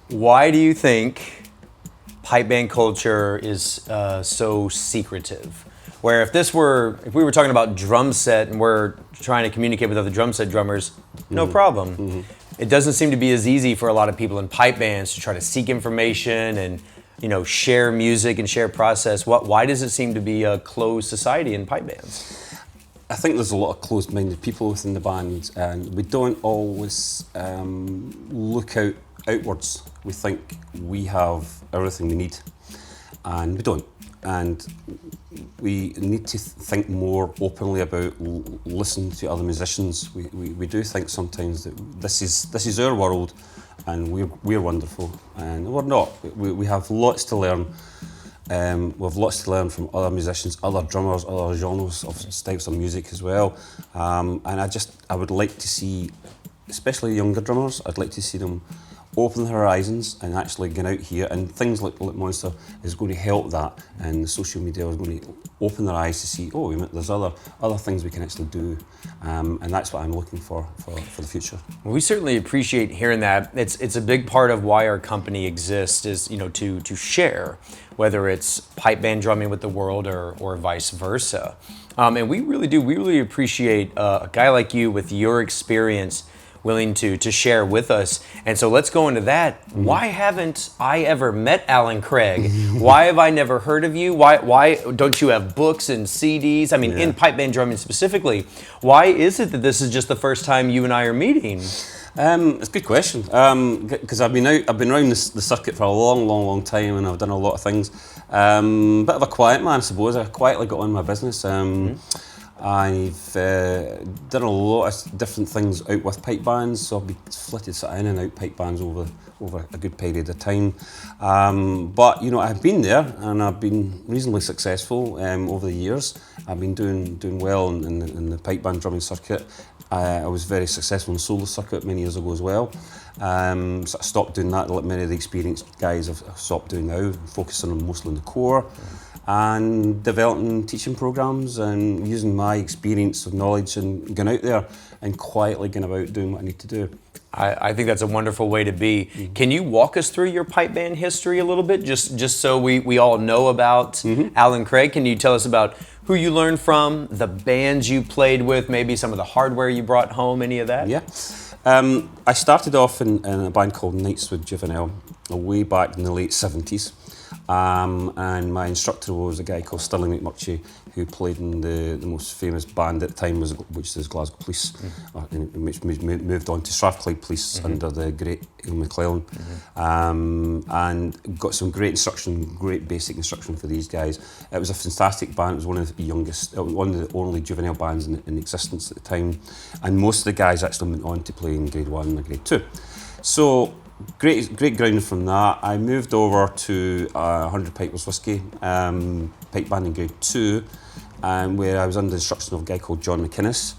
Why do you think pipe band culture is so secretive? Where if we were talking about drum set and we're trying to communicate with other drum set drummers, no problem. It doesn't seem to be as easy for a lot of people in pipe bands to try to seek information and share music and share process. Why does it seem to be a closed society in pipe bands? I think there's a lot of closed-minded people within the band, and we don't always look outwards. We think we have everything we need, and we don't. And we need to think more openly about listening to other musicians. We do think sometimes that this is our world, and we're wonderful, and we're not. We have lots to learn. We have lots to learn from other musicians, other drummers, other genres of styles of music as well. And I would like to see, especially younger drummers, I'd like to see them open their horizons and actually get out here. And things like Monster is going to help that, and the social media is going to open their eyes to see, there's other things we can actually do. And that's what I'm looking for the future. Well, we certainly appreciate hearing that. It's a big part of why our company exists is to share, whether it's pipe band drumming with the world or vice versa. And we really appreciate a guy like you with your experience willing to share with us. And so let's go into that. Why haven't I ever met Allan Craig? Why have I never heard of you? Why don't you have books and CDs? I mean, in pipe band drumming specifically, why is it that this is just the first time you and I are meeting? It's a good question, because I've been around the circuit for a long time, and I've done a lot of things. Bit of a quiet man, I suppose. I quietly got on my business. I've done a lot of different things out with pipe bands, so I've been flitted sort of in and out pipe bands over a good period of time. But I've been there, and I've been reasonably successful over the years. I've been doing well in the pipe band drumming circuit. I was very successful in the solo circuit many years ago as well. So I stopped doing that, like many of the experienced guys have stopped doing now, focusing mostly on the core. And developing teaching programs and using my experience of knowledge and going out there and quietly going about doing what I need to do. I think that's a wonderful way to be. Can you walk us through your pipe band history a little bit, just so we all know about Allan Craig? Can you tell us about who you learned from, the bands you played with, maybe some of the hardware you brought home, any of that? Yeah. I started off in a band called Knightswood Juvenile way back in the late 70s. And my instructor was a guy called Stirling McMurtry, who played in the most famous band at the time, which is Glasgow Police, which moved on to Strathclyde Police under the great Ian McClellan, and got some great instruction, great basic instruction for these guys. It was a fantastic band. It was one of the only juvenile bands in existence at the time, and most of the guys actually went on to play in Grade 1 and Grade 2. So great grounding from that. I moved over to 100 Pipers Whiskey, pipe band in Grade 2, where I was under the instruction of a guy called John McInnes.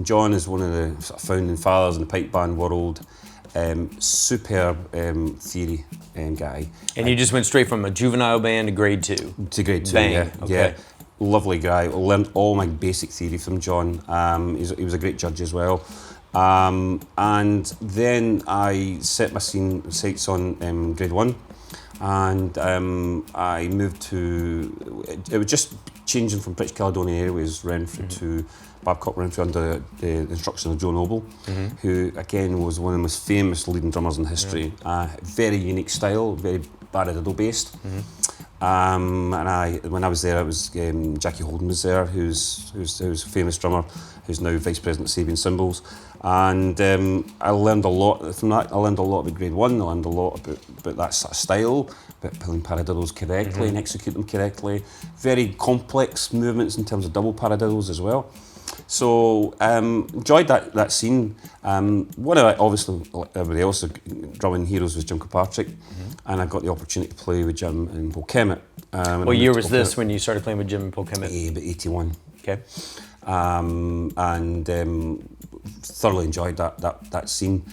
John is one of the sort of founding fathers in the pipe band world. Superb theory guy. And you just went straight from a juvenile band to Grade 2? To Grade 2, Bang. yeah. Okay. Yeah. Lovely guy. I learned all my basic theory from John. He was a great judge as well. And then I set my sights on Grade 1, and I moved to, it was just changing from British Caledonia Airways Renfrew to Babcock Renfrew under the instruction of Joe Noble, who again was one of the most famous leading drummers in history. Very unique style, very paradiddle based. And when I was there, it was Jackie Holden was there, who's a famous drummer, who's now Vice President of Sabian Cymbals. And I learned a lot from that. I learned a lot about Grade 1, I learned a lot about that sort of style, about pulling paradiddles correctly and execute them correctly. Very complex movements in terms of double paradiddles as well. So enjoyed that scene. One of, obviously, like everybody else, the drumming heroes was Jim Kilpatrick, and I got the opportunity to play with Jim in Polkemet. What year was this when you started playing with Jim in Polkemet? About 81. Okay. And thoroughly enjoyed that scene.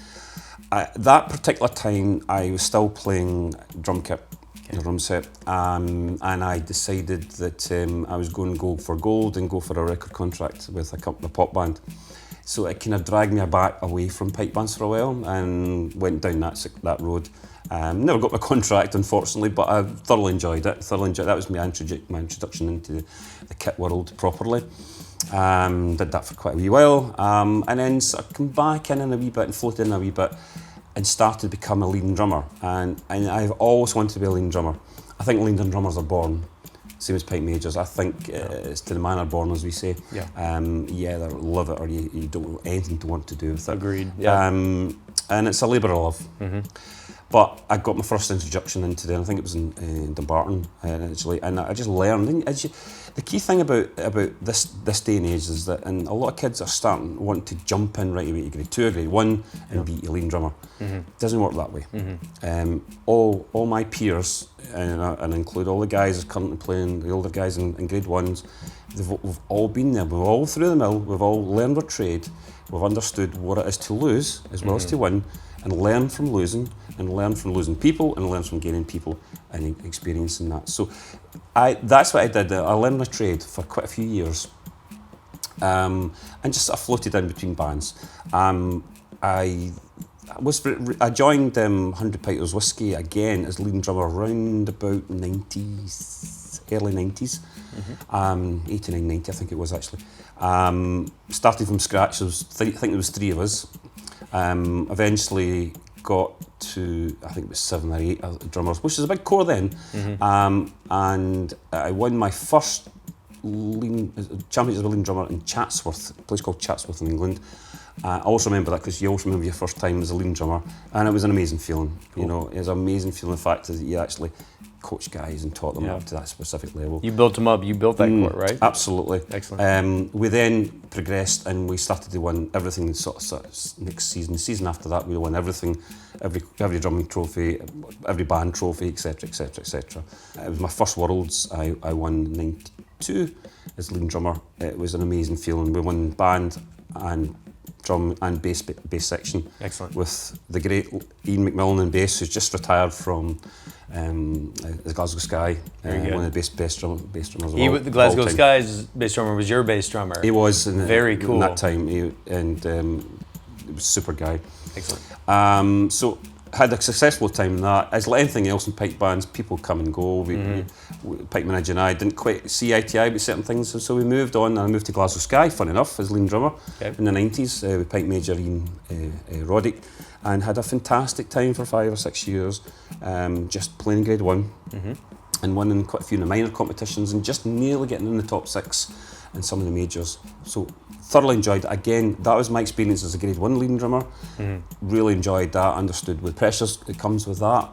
That particular time, I was still playing drum kit, the drum set, and I decided that I was going to go for gold and go for a record contract with a pop band. So it kind of dragged me back away from pipe bands for a while, and went down that road. Never got my contract, unfortunately, but I thoroughly enjoyed it. That was my introduction into the kit world properly. Did that for quite a wee while, and then sort of come back in a wee bit and floated in a wee bit, and started to become a leading drummer. And I've always wanted to be a leading drummer. I think leading drummers are born, same as pipe majors. I think it's to the man are born, as we say. Yeah. You either love it or you don't have anything to want to do with it. Agreed. Yeah. And it's a labour of love. Mm-hmm. But I got my first introduction into them. I think it was in Dumbarton actually, and I just learned. The key thing about this day and age is that, and a lot of kids are starting want to jump in right away to grade 2 or grade 1 and be a leading drummer. Mm-hmm. Doesn't work that way. Mm-hmm. All my peers, and include all the guys currently playing, the older guys in grade 1s, we've all been there. We're all through the mill. We've all learned our trade. We've understood what it is to lose as well as to win, and learn from losing, and learn from losing people, and learn from gaining people and experiencing that. So that's what I did. I learned my trade for quite a few years, and just sort of floated in between bands. I joined 100 Pinters Whiskey again as leading drummer around about early 90s, 89, 90 I think it was actually. Started from scratch. I think there was 3 of us. Eventually got to, I think it was 7 or 8 drummers, which is a big core then. And I won my first Championship as a leading drummer in Chatsworth, a place called Chatsworth in England. I also remember that because you also remember your first time as a leading drummer, and it was an amazing feeling. Cool. You know, it was an amazing feeling. The fact that you actually coached guys and taught them up to that specific level. You built them up. You built that core, right? Absolutely. Excellent. We then progressed and we started to win everything. Sort of next season, the season after that, we won everything, every drumming trophy, every band trophy, etc., etc., etc. It was my first Worlds. I won '92 as leading drummer. It was an amazing feeling. We won band and drum and bass section. Excellent. With the great Ian McMillan on bass, who's just retired from the Glasgow Sky, one of the best drummers of all. The Glasgow Sky's bass drummer was your bass drummer. He was very cool in that time, he was a super guy. Excellent. So had a successful time in that. As like anything else in pipe bands, people come and go. Pipe manager and I didn't quite see eye to eye with certain things, so we moved on, and I moved to Glasgow Sky, fun enough, as leading drummer in the 90s with pipe major Ian Roddick, and had a fantastic time for 5 or 6 years, just playing grade 1 and winning quite a few of the minor competitions and just nearly getting in the top 6 in some of the majors. So thoroughly enjoyed it. Again, that was my experience as a grade 1 leading drummer. Really enjoyed that, understood the pressures that comes with that.